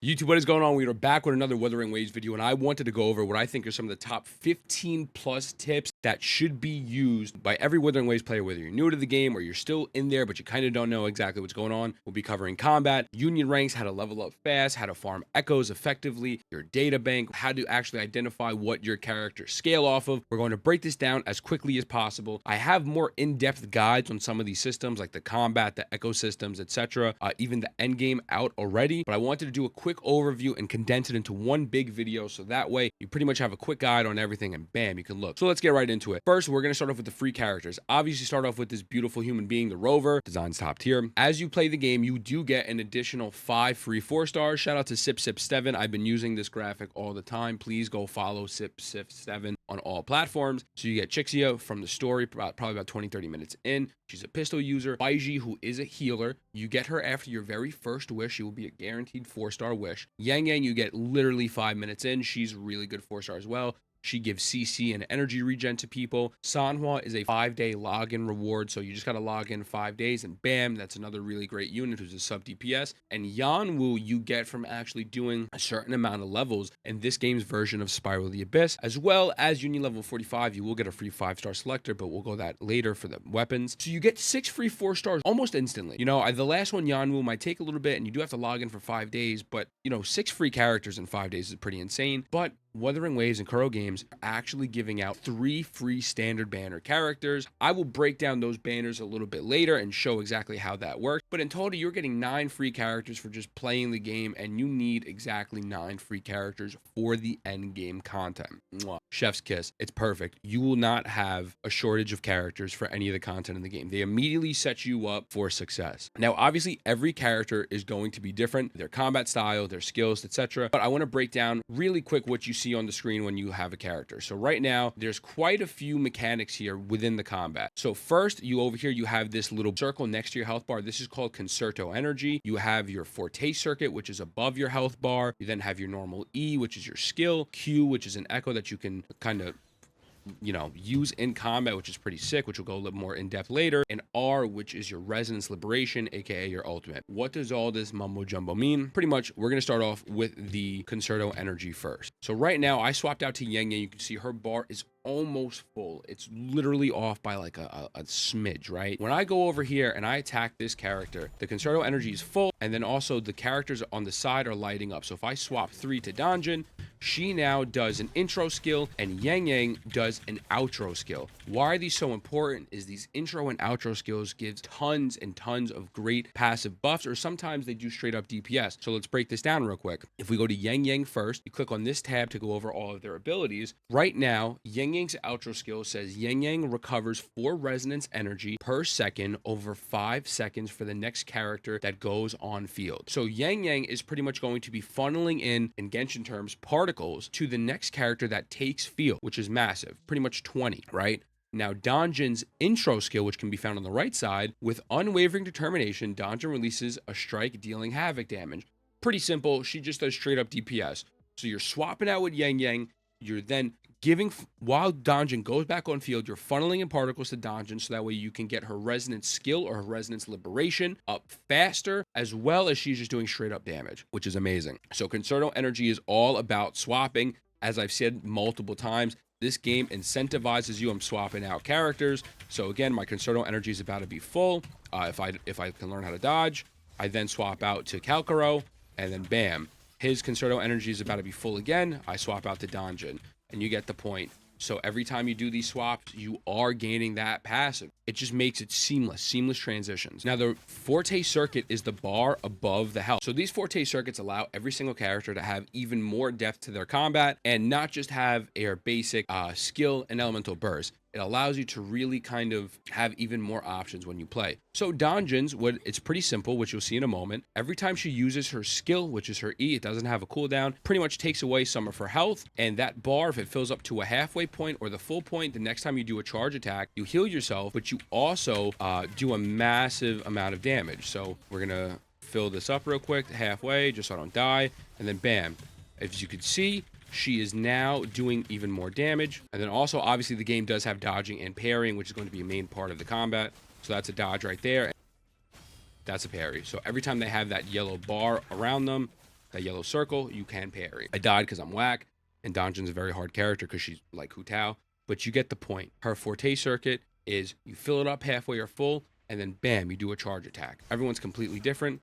YouTube, what is going on? We are back with another Wuthering Waves video, and I wanted to go over what I think are some of the top 15 plus tips that should be used by every Wuthering Waves player, whether you're new to the game or you're still in there, but you kind of don't know exactly what's going on. We'll be covering combat, union ranks, how to level up fast, how to farm echoes effectively, your data bank, how to actually identify what your characters scale off of. We're going to break this down as quickly as possible. I have more in-depth guides on some of these systems, like the combat, the ecosystems, etc., even the end game out already, but I wanted to do a quick overview and condense it into one big video, so that way you pretty much have a quick guide on everything and bam, you can look. So let's get right into it. First, we're going to start off with the free characters. Obviously, start off with this beautiful human being, the Rover. Design's top tier. As you play the game, you do get an additional 5 free 4-stars. Shout out to Sip7. I've been using this graphic all the time. Please go follow Sip7 on all platforms. So you get Chixia from the story, probably about 20-30 minutes in. She's a pistol user. Baiji, who is a healer. You get her after your very first wish. She will be a guaranteed 4-star wish. Yang Yang, you get literally 5 minutes in. She's really good 4-star as well. She gives CC and energy regen to people. Sanhua is a 5-day login reward, so you just got to log in 5 days, and bam, that's another really great unit who's a sub DPS. And Yanwu you get from actually doing a certain amount of levels in this game's version of Spiral of the Abyss, as well as Union level 45. You will get a free 5-star selector, but we'll go that later for the weapons. So you get 6 free 4-stars almost instantly. You know, the last one, Yanwu, might take a little bit, and you do have to log in for 5 days, but you know, 6 free characters in 5 days is pretty insane. But Wuthering Waves and Kuro Games are actually giving out 3 free standard banner characters. I will break down those banners a little bit later and show exactly how that works. But in total, you're getting 9 free characters for just playing the game, and you need exactly 9 free characters for the end game content. Mwah. Chef's kiss. It's perfect. You will not have a shortage of characters for any of the content in the game. They immediately set you up for success. Now, obviously, every character is going to be different, their combat style, their skills, etc. But I want to break down really quick what you see on the screen when you have a character. So right now, there's quite a few mechanics here within the combat. So first, over here, you have this little circle next to your health bar. This is called Concerto Energy. You have your Forte Circuit, which is above your health bar. You then have your normal E, which is your skill, Q, which is an echo that you can kind of, you know, use in combat, which is pretty sick, which we'll go a little more in depth later, and R, which is your resonance liberation, aka your ultimate. What does all this mumbo jumbo mean? Pretty much, we're going to start off with the Concerto Energy first. So right now, I swapped out to Yang Yang. You can see her bar is almost full. It's literally off by like a smidge, right? When I go over here and I attack this character, the Concerto Energy is full, and then also the characters on the side are lighting up. So if I swap 3 to Donjin, she now does an intro skill, and Yang Yang does an outro skill. Why are these so important is these intro and outro skills gives tons and tons of great passive buffs, or sometimes they do straight up DPS. So let's break this down real quick. If we go to Yang Yang first, you click on this tab to go over all of their abilities. Right now, Yang Yang's outro skill says Yang Yang recovers 4 resonance energy per second over 5 seconds for the next character that goes on field. So Yang Yang is pretty much going to be funneling in Genshin terms, particles to the next character that takes field, which is massive, pretty much 20, right? Now, Donjin's intro skill, which can be found on the right side, with unwavering determination, Donjin releases a strike dealing havoc damage. Pretty simple. She just does straight up DPS. So you're swapping out with Yang Yang. You're then giving, while Donjin goes back on field, you're funneling in particles to Donjin, so that way you can get her resonance skill or her resonance liberation up faster, as well as she's just doing straight up damage, which is amazing. So Concerto Energy is all about swapping. As I've said multiple times, this game incentivizes you. I'm swapping out characters. So again, my Concerto Energy is about to be full. If I can learn how to dodge, I then swap out to Kalkaro, and then bam, his Concerto Energy is about to be full again. I swap out to Donjin, and you get the point. So every time you do these swaps, you are gaining that passive. It just makes it seamless transitions. Now, the Forte Circuit is the bar above the health. So these Forte Circuits allow every single character to have even more depth to their combat and not just have a basic skill and elemental burst. It allows you to really kind of have even more options when you play. So Donjin's, it's pretty simple, which you'll see in a moment. Every time she uses her skill, which is her E, it doesn't have a cooldown, pretty much takes away some of her health. And that bar, if it fills up to a halfway point or the full point, the next time you do a charge attack, you heal yourself, but you also do a massive amount of damage. So we're going to fill this up real quick, halfway, just so I don't die. And then bam, as you can see, she is now doing even more damage. And then also, obviously, the game does have dodging and parrying, which is going to be a main part of the combat. So that's a dodge right there. That's a parry. So every time they have that yellow bar around them, that yellow circle, you can parry. I died because I'm whack, and Donjon's a very hard character because she's like Hu Tao, but you get the point. Her Forte Circuit is you fill it up halfway or full, and then bam, you do a charge attack. Everyone's completely different.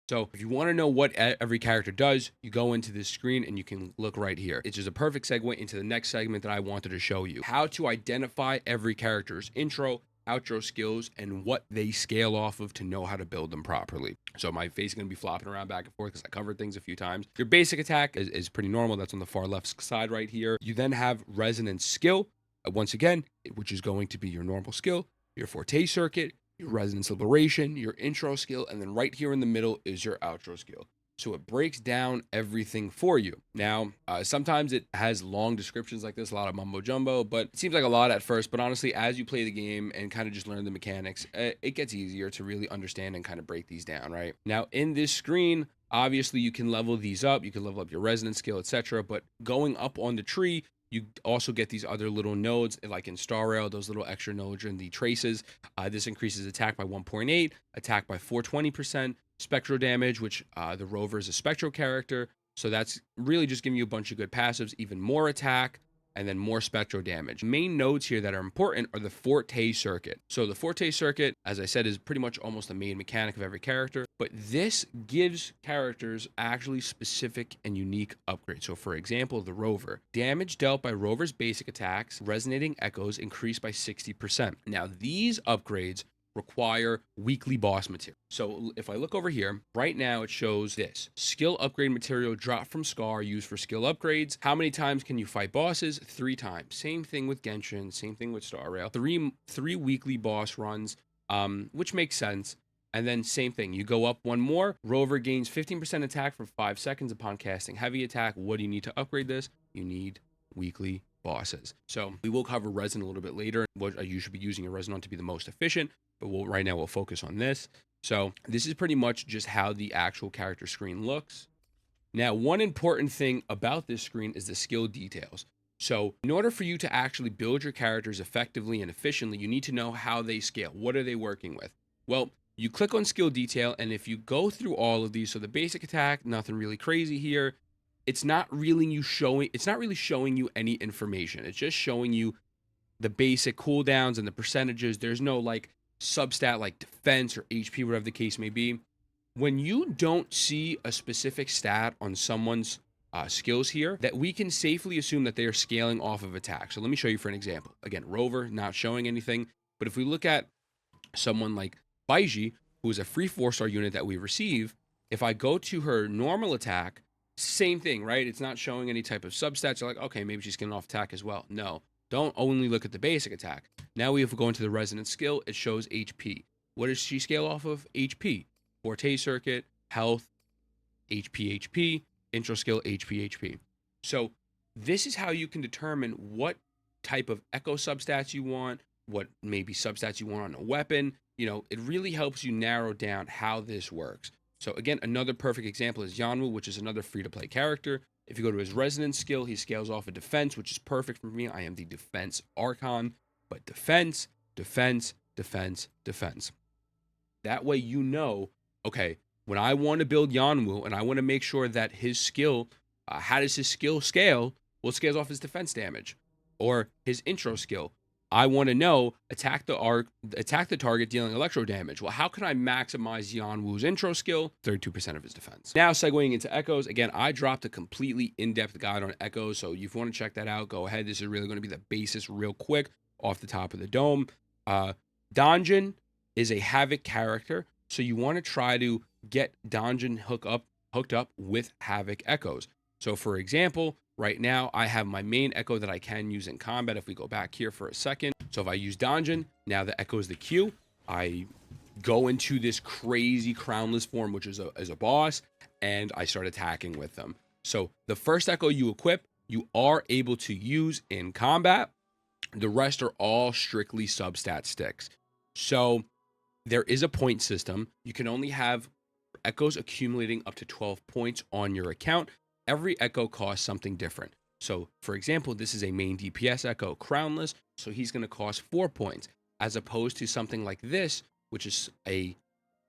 So if you want to know what every character does, you go into this screen and you can look right here. It's just a perfect segue into the next segment that I wanted to show you. How to identify every character's intro, outro skills, and what they scale off of to know how to build them properly. So my face is going to be flopping around back and forth because I covered things a few times. Your basic attack is pretty normal. That's on the far left side right here. You then have resonance skill, once again, which is going to be your normal skill, your Forte Circuit, your resonance liberation, your intro skill, and then right here in the middle is your outro skill. So it breaks down everything for you. Now, sometimes it has long descriptions like this, a lot of mumbo jumbo, but it seems like a lot at first. But honestly, as you play the game and kind of just learn the mechanics, it gets easier to really understand and kind of break these down, right? Now, in this screen, obviously you can level these up. You can level up your resonance skill, etc. But going up on the tree, you also get these other little nodes, like in Star Rail, those little extra nodes in the traces. This increases attack by 1.8, attack by 420%, spectral damage, which the Rover is a spectral character. So that's really just giving you a bunch of good passives, even more attack, and then more spectral damage. Main nodes here that are important are the Forte Circuit. So the Forte Circuit, as I said, is pretty much almost the main mechanic of every character, but this gives characters actually specific and unique upgrades. So for example, the Rover. Damage dealt by Rover's basic attacks, resonating echoes increase by 60%. Now these upgrades require weekly boss material. So if I look over here, right now it shows this. Skill upgrade material drop from Scar used for skill upgrades. How many times can you fight bosses? 3 times. Same thing with Genshin, same thing with Star Rail. Three weekly boss runs, which makes sense. And then same thing, you go up one more. Rover gains 15% attack for 5 seconds upon casting heavy attack. What do you need to upgrade this? You need weekly bosses. So we will cover Resin a little bit later, what you should be using your Resin on to be the most efficient, but right now we'll focus on this. So this is pretty much just how the actual character screen looks. Now, one important thing about this screen is the skill details. So in order for you to actually build your characters effectively and efficiently, you need to know how they scale. What are they working with? Well, you click on skill detail, and if you go through all of these, so the basic attack, nothing really crazy here. It's not really showing you any information. It's just showing you the basic cooldowns and the percentages. There's no like substat like defense or HP, whatever the case may be. When you don't see a specific stat on someone's skills here, that we can safely assume that they are scaling off of attack. So let me show you for an example. Again, Rover, not showing anything. But if we look at someone like Baiji, who is a free 4-star unit that we receive, if I go to her normal attack, same thing, right? It's not showing any type of substats. You're like, okay, maybe she's getting off attack as well. No, don't only look at the basic attack. Now if we go into the resonance skill, it shows HP. What does she scale off of? HP. Forte Circuit, health, HP, intro skill, HP. So this is how you can determine what type of echo substats you want, what maybe substats you want on a weapon. You know, it really helps you narrow down how this works. So again, another perfect example is Yanwu, which is another free-to-play character. If you go to his resonance skill, he scales off of defense, which is perfect for me. I am the defense archon, but defense. That way you know, okay, when I want to build Yanwu and I want to make sure that his skill, how does his skill scale? Well, it scales off his defense damage. Or his intro skill. I want to know, attack the target dealing electro damage. Well, how can I maximize Yanwu's intro skill? 32% of his defense. Now, segueing into echoes. Again, I dropped a completely in-depth guide on echoes, so if you want to check that out, go ahead. This is really going to be the basis real quick off the top of the dome. Donjon is a Havoc character, so you want to try to get Donjon hooked up with Havoc echoes. So, for example, right now, I have my main echo that I can use in combat. If we go back here for a second. So if I use Donjon, now the echo is the Q. I go into this crazy crownless form, which is a boss, and I start attacking with them. So the first echo you equip, you are able to use in combat. The rest are all strictly substat sticks. So there is a point system. You can only have echoes accumulating up to 12 points on your account. Every echo costs something different. So, for example, this is a main DPS echo, crownless, so he's going to cost 4 points, as opposed to something like this, which is a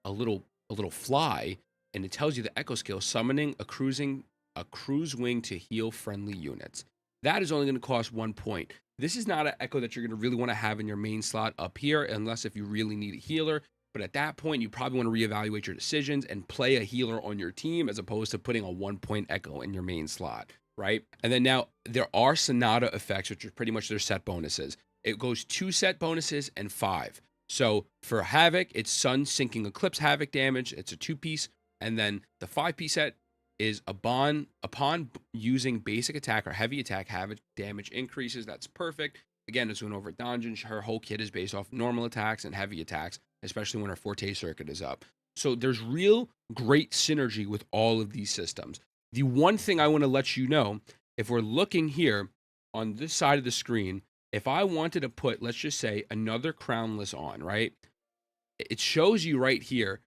little fly. and it tells you the echo skill, summoning a cruise wing to heal friendly units. That is only going to cost 1 point. This is not an echo that you're going to really want to have in your main slot up here, unless if you really need a healer. But at that point, you probably want to reevaluate your decisions and play a healer on your team as opposed to putting a 1 point echo in your main slot, right? And then now there are Sonata effects, which are pretty much their set bonuses. It goes 2 set bonuses and 5. So for Havoc, it's Sun Sinking Eclipse Havoc damage. It's a 2-piece. And then the 5-piece set is upon using basic attack or heavy attack, Havoc damage increases. That's perfect. Again, as we went over at Donjon, her whole kit is based off normal attacks and heavy attacks, especially when her Forte Circuit is up. So there's real great synergy with all of these systems. The one thing I want to let you know, if we're looking here on this side of the screen, if I wanted to put, let's just say, another crownless on, right? It shows you right here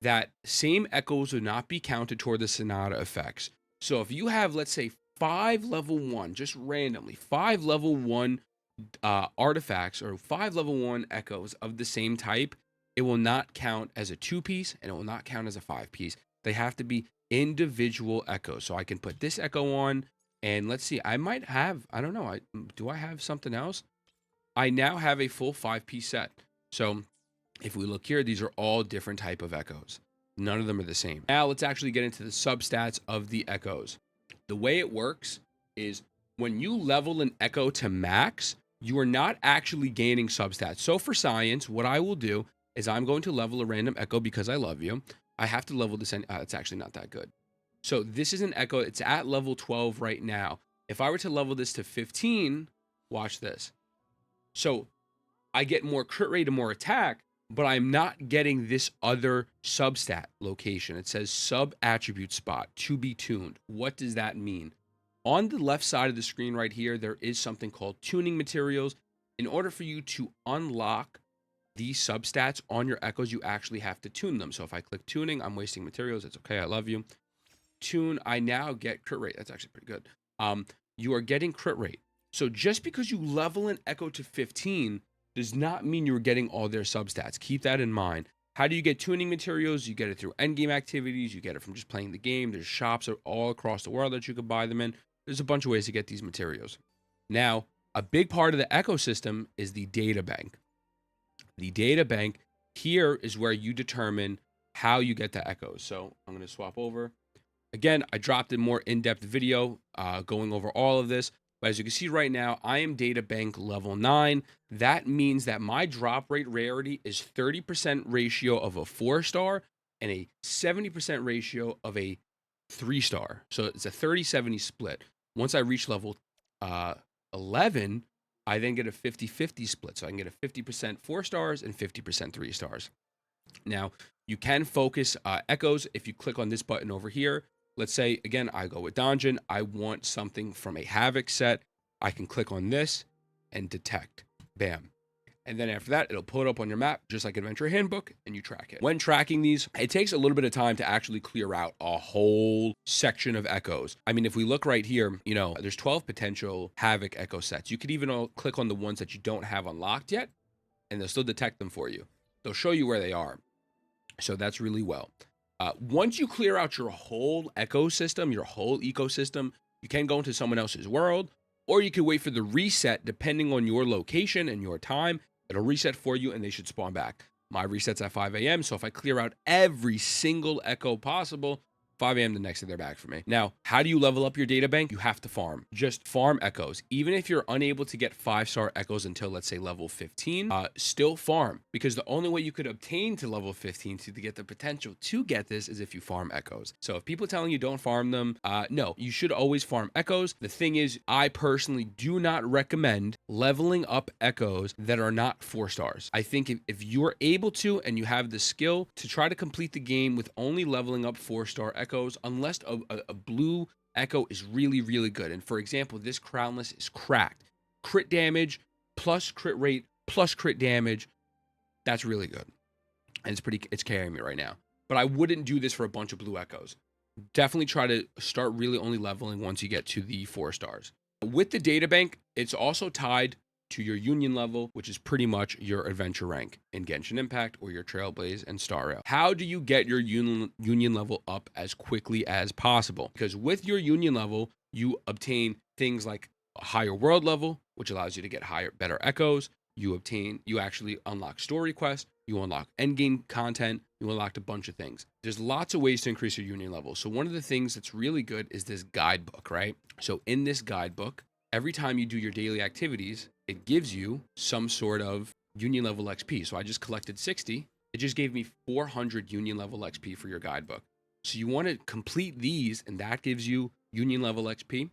that same echoes would not be counted toward the Sonata effects. So if you have, let's say, 5 level 1, just randomly, 5 level 1 artifacts or 5 level 1 echoes of the same type, it will not count as a 2-piece and it will not count as a 5-piece. They have to be individual echoes. So I can put this echo on, and let's see, I might have, I don't know, do I have something else? I now have a full 5-piece set. So if we look here, these are all different type of echoes. None of them are the same. Now let's actually get into the substats of the echoes. The way it works is when you level an echo to max, you are not actually gaining substats. So for science, what I will do is I'm going to level a random echo because I love you. I have to level this, it's actually not that good. So this is an echo, it's at level 12 right now. If I were to level this to 15, watch this. So I get more crit rate and more attack, but I'm not getting this other substat location. It says sub attribute spot to be tuned. What does that mean? On the left side of the screen right here, there is something called tuning materials. In order for you to unlock these substats on your echoes, you actually have to tune them. So if I click tuning, I'm wasting materials. It's okay. I love you. Tune, I now get crit rate. That's actually pretty good. You are getting crit rate. So just because you level an echo to 15 does not mean you're getting all their substats. Keep that in mind. How do you get tuning materials? You get it through endgame activities. You get it from just playing the game. There's shops all across the world that you could buy them in. There's a bunch of ways to get these materials. Now, a big part of the ecosystem is the data bank. The data bank here is where you determine how you get the echoes. So I'm going to swap over. Again, I dropped a more in-depth video going over all of this. But as you can see right now, I am data bank level 9. That means that my drop rate rarity is 30% ratio of a 4-star and a 70% ratio of a 3-star. So it's a 30-70 split. Once I reach level 11, I then get a 50-50 split. So I can get a 50% 4 stars and 50% 3 stars. Now, you can focus echoes if you click on this button over here. Let's say, again, I go with Donjon. I want something from a Havoc set. I can click on this and detect. Bam. And then after that, it'll pull it up on your map, just like Adventure Handbook, and you track it. When tracking these, it takes a little bit of time to actually clear out a whole section of echoes. I mean, if we look right here, you know, there's 12 potential Havoc echo sets. You could even click on the ones that you don't have unlocked yet, and they'll still detect them for you. They'll show you where they are. So that's really well. Once you clear out your whole ecosystem, your whole ecosystem, you can go into someone else's world, or you can wait for the reset depending on your location and your time. It'll reset for you and they should spawn back. My reset's at 5 a.m. So if I clear out every single echo possible, 5 a.m. the next day they're back for me. Now, how do you level up your data bank? You have to farm. Just farm echoes. Even if you're unable to get 5-star echoes until, let's say, level 15, still farm. Because the only way you could obtain to level 15 to get the potential to get this is if you farm echoes. So if people are telling you don't farm them, no, you should always farm echoes. The thing is, I personally do not recommend leveling up echoes that are not 4 stars. I think if you're able to and you have the skill to try to complete the game with only leveling up 4-star echoes, unless a blue echo is really, really good. And for example, this crownless is cracked. Crit damage plus crit rate plus crit damage. That's really good. And it's carrying me right now. But I wouldn't do this for a bunch of blue echoes. Definitely try to start really only leveling once you get to the 4 stars. With the data bank, it's also tied to your union level, which is pretty much your adventure rank in Genshin Impact or your Trailblaze and Star Rail. How do you get your union level up as quickly as possible? Because with your union level, you obtain things like a higher world level, which allows you to get better echoes. You actually unlock story quests, you unlock endgame content, you unlocked a bunch of things. There's lots of ways to increase your union level. So one of the things that's really good is this guidebook, right? So in this guidebook, every time you do your daily activities, it gives you some sort of union level XP. So I just collected 60. It just gave me 400 union level XP for your guidebook. So you want to complete these, and that gives you union level XP.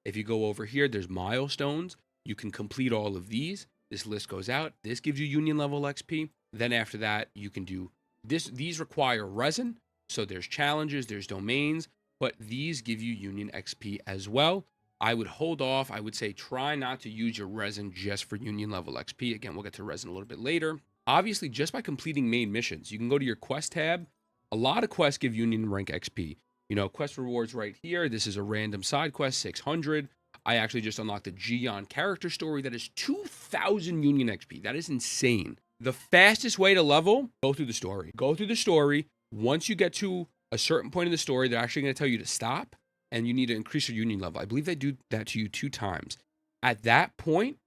If you go over here, there's milestones. You can complete all of these. This list goes out. This gives you union level XP. Then after that, you can do this. These require resin. So there's challenges, there's domains, but these give you union XP as well. I would hold off. I would say try not to use your resin just for union level XP. Again, we'll get to resin a little bit later. Obviously, just by completing main missions, you can go to your quest tab. A lot of quests give union rank XP. You know, quest rewards right here. This is a random side quest, 600. I actually just unlocked a Gion character story that is 2,000 union XP. That is insane. The fastest way to level, go through the story. Go through the story. Once you get to a certain point in the story, they're actually going to tell you to stop and you need to increase your union level. I believe they do that to you 2 times. At that point,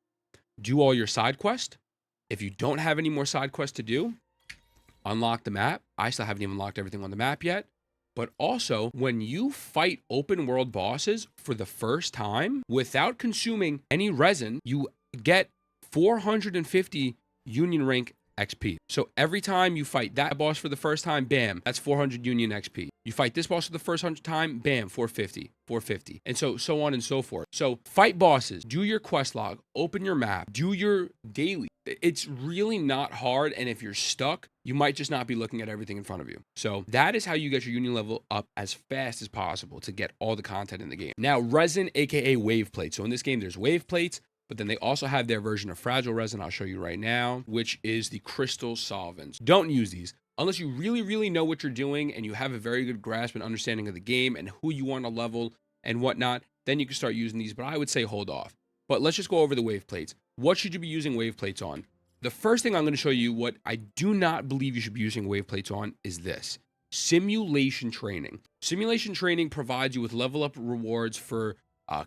do all your side quests. If you don't have any more side quests to do, unlock the map. I still haven't even unlocked everything on the map yet. But also, when you fight open world bosses for the first time, without consuming any resin, you get 450 union rank XP. So every time you fight that boss for the first time, bam, that's 400 union XP. You fight this boss for the first time, bam, 450, 450. And so on and so forth. So fight bosses, do your quest log, open your map, do your daily. It's really not hard. And if you're stuck, you might just not be looking at everything in front of you. So that is how you get your union level up as fast as possible to get all the content in the game. Now, resin, aka wave plates. So in this game, there's wave plates, but then they also have their version of fragile resin. I'll show you right now, which is the crystal solvents. Don't use these unless you really, really know what you're doing and you have a very good grasp and understanding of the game and who you want to level and whatnot. Then you can start using these, but I would say hold off. But let's just go over the wave plates. What should you be using wave plates on? The first thing I'm going to show you what I do not believe you should be using wave plates on is this. Simulation training. Simulation training provides you with level up rewards for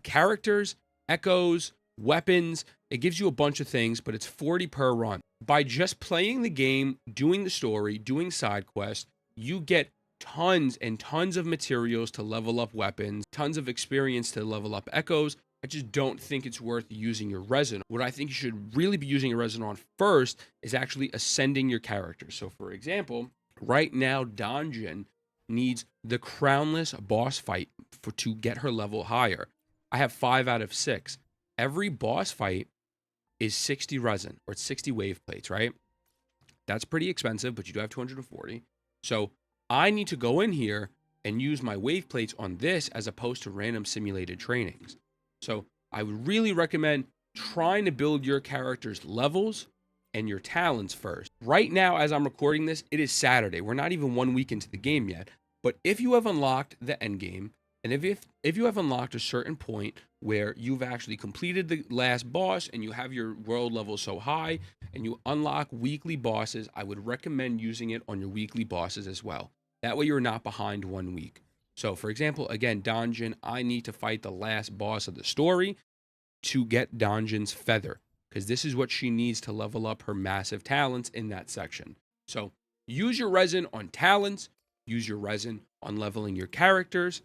characters, echoes, weapons. It gives you a bunch of things, but it's 40 per run. By just playing the game, doing the story, doing side quests, you get tons and tons of materials to level up weapons, tons of experience to level up echoes. I just don't think it's worth using your resin. What I think you should really be using your resin on first is actually ascending your character. So for example, right now, Donjin needs the crownless boss fight to get her level higher. I have 5 out of 6. Every boss fight is 60 resin, or it's 60 wave plates, right? That's pretty expensive, but you do have 240. So I need to go in here and use my wave plates on this as opposed to random simulated trainings. So I would really recommend trying to build your character's levels and your talents first. Right now, as I'm recording this, it is Saturday. We're not even 1 week into the game yet. But if you have unlocked the end game, and if you have unlocked a certain point where you've actually completed the last boss and you have your world level so high and you unlock weekly bosses, I would recommend using it on your weekly bosses as well. That way you're not behind 1 week. So for example, again, Donjin, I need to fight the last boss of the story to get Donjin's feather, because this is what she needs to level up her massive talents in that section. So use your resin on talents, use your resin on leveling your characters.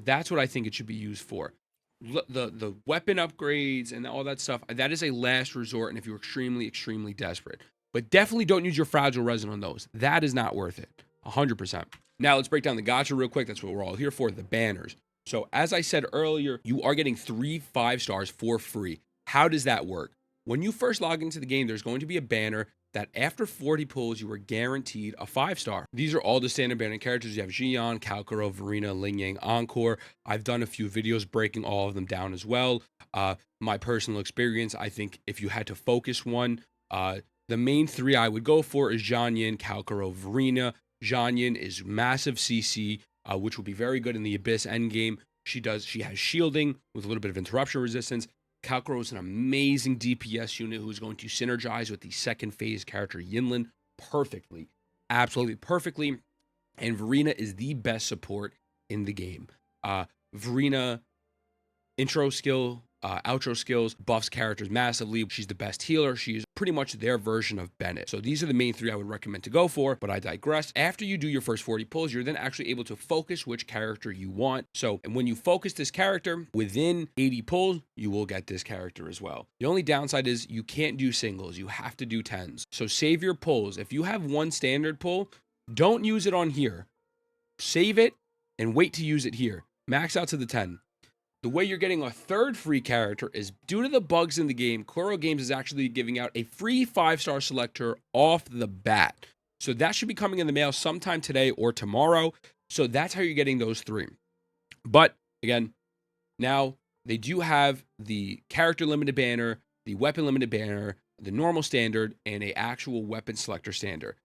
That's what I think it should be used for. The weapon upgrades and all that stuff, that is a last resort, and if you're extremely, extremely desperate. But definitely don't use your fragile resin on those. That is not worth it, 100%. Now let's break down the gacha real quick. That's what we're all here for, the banners. So as I said earlier, you are getting 3 5-stars for free. How does that work? When you first log into the game, there's going to be a banner that after 40 pulls, you are guaranteed a 5-star. These are all the standard banner characters. You have Xion, Kalkaro, Verena, Lingyang, Encore. I've done a few videos breaking all of them down as well. My personal experience, I think if you had to focus one, the main 3 I would go for is Jianyin, Kalkaro, Verena. Jianyin is massive CC, which will be very good in the Abyss endgame. She has shielding with a little bit of interruption resistance. Kalkuro is an amazing DPS unit who is going to synergize with the second phase character Yinlin perfectly. Absolutely perfectly. And Verena is the best support in the game. Verena intro skill, outro skills, buffs characters massively. She's the best healer. She is pretty much their version of Bennett. So these are the main three I would recommend to go for, but I digress. After you do your first 40 pulls, you're then actually able to focus which character you want. So, and when you focus this character, within 80 pulls, you will get this character as well. The only downside is you can't do singles. You have to do 10s. So save your pulls. If you have one standard pull, don't use it on here. Save it and wait to use it here. Max out to the 10. The way you're getting a third free character is due to the bugs in the game. Kuro Games is actually giving out a free 5-star selector off the bat. So that should be coming in the mail sometime today or tomorrow. So that's how you're getting those three. But again, now they do have the character limited banner, the weapon limited banner, the normal standard, and a actual weapon selector standard.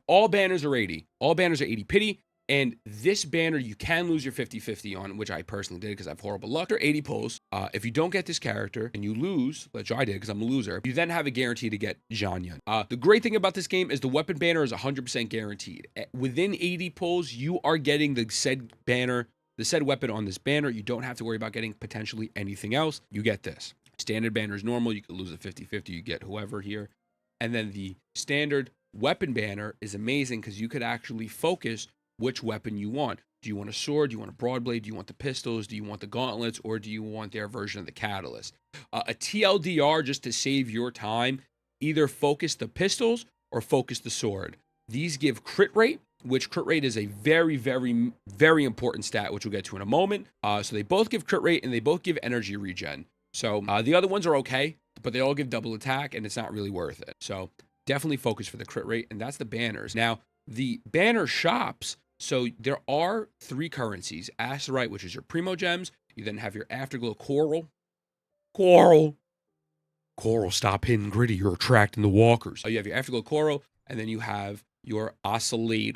All banners are 80. All banners are 80 pity. And this banner, you can lose your 50-50 on, which I personally did because I have horrible luck. After 80 pulls, if you don't get this character and you lose, which I did because I'm a loser, you then have a guarantee to get Jianyun. The great thing about this game is the weapon banner is 100% guaranteed. Within 80 pulls, you are getting the said banner, the said weapon on this banner. You don't have to worry about getting potentially anything else. You get this. Standard banner is normal. You could lose a 50-50. You get whoever here. And then the standard weapon banner is amazing because you could actually focus which weapon you want. Do you want a sword? Do you want a broadblade? Do you want the pistols? Do you want the gauntlets? Or do you want their version of the catalyst? A TLDR, just to save your time, either focus the pistols or focus the sword. These give crit rate, which crit rate is a very, very, very important stat, which we'll get to in a moment. So they both give crit rate and they both give energy regen. So the other ones are okay, but they all give double attack and it's not really worth it. So definitely focus for the crit rate, and that's the banners. Now, the banner shops, so there are 3 currencies. Asterite, which is your Primo Gems. You then have your Afterglow Coral. Coral, stop hitting gritty. You're attracting the walkers. You have your Afterglow Coral, and then you have your Oscillate,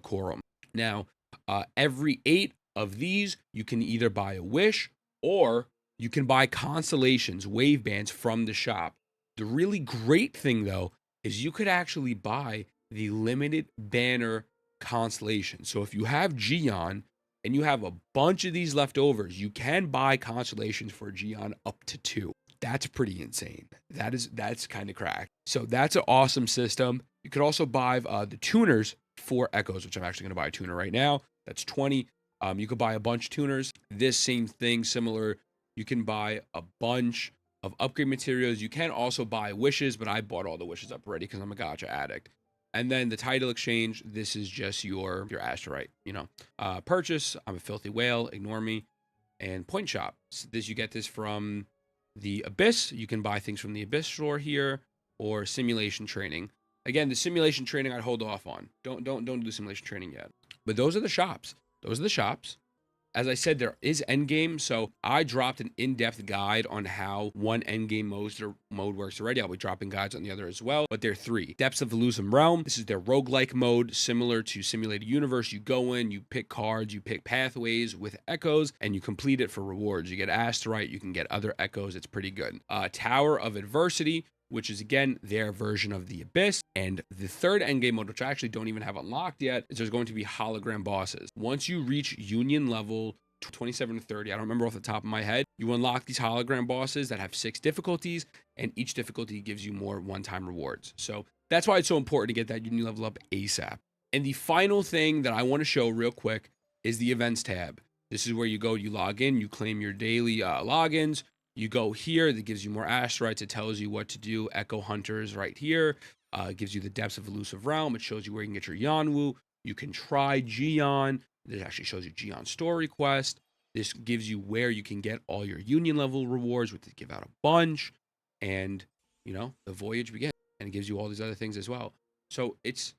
Coral. Now, every 8 of these, you can either buy a wish or you can buy constellations, wave bands from the shop. The really great thing, though, is you could actually buy the limited banner constellation. So if you have Jian and you have a bunch of these leftovers, you can buy constellations for Jian up to 2. That's pretty insane. That's kind of cracked. So that's an awesome system. You could also buy the tuners for Echoes, which I'm actually going to buy a tuner right now. That's 20. You could buy a bunch of tuners. This same thing, similar. You can buy a bunch of upgrade materials. You can also buy wishes, but I bought all the wishes up already because I'm a gacha addict. And then the title exchange, this is just your Asterite, purchase. I'm a filthy whale, ignore me. And point shop. So you get this from the Abyss. You can buy things from the Abyss store here, or simulation training. Again, the simulation training I'd hold off on. Don't do the simulation training yet. But those are the shops. As I said, there is endgame, so I dropped an in-depth guide on how one endgame mode works already. I'll be dropping guides on the other as well, but there are 3. Depths of Elusive Realm. This is their roguelike mode, similar to Simulated Universe. You go in, you pick cards, you pick pathways with echoes, and you complete it for rewards. You get Asterite, you can get other echoes. It's pretty good. Tower of Adversity, which is, again, their version of the Abyss. And the third endgame mode, which I actually don't even have unlocked yet, is there's going to be hologram bosses. Once you reach Union level 27 to 30, I don't remember off the top of my head, you unlock these hologram bosses that have 6 difficulties, and each difficulty gives you more one-time rewards. So that's why it's so important to get that Union level up ASAP. And the final thing that I want to show real quick is the Events tab. This is where you go, you log in, you claim your daily logins. You go here, that gives you more Asterites. It tells you what to do. Echo Hunters right here. It gives you the Depths of Elusive Realm. It shows you where you can get your Yanwu. You can try Jian. This actually shows you Jian story quest. This gives you where you can get all your Union level rewards, which they give out a bunch. And, the voyage begins. And it gives you all these other things as well. So it's,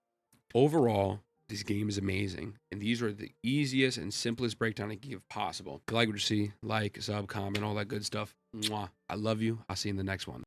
overall, this game is amazing. And these are the easiest and simplest breakdown I can give possible. If you like what you see, like, sub, comment, all that good stuff. Mwah. I love you. I'll see you in the next one.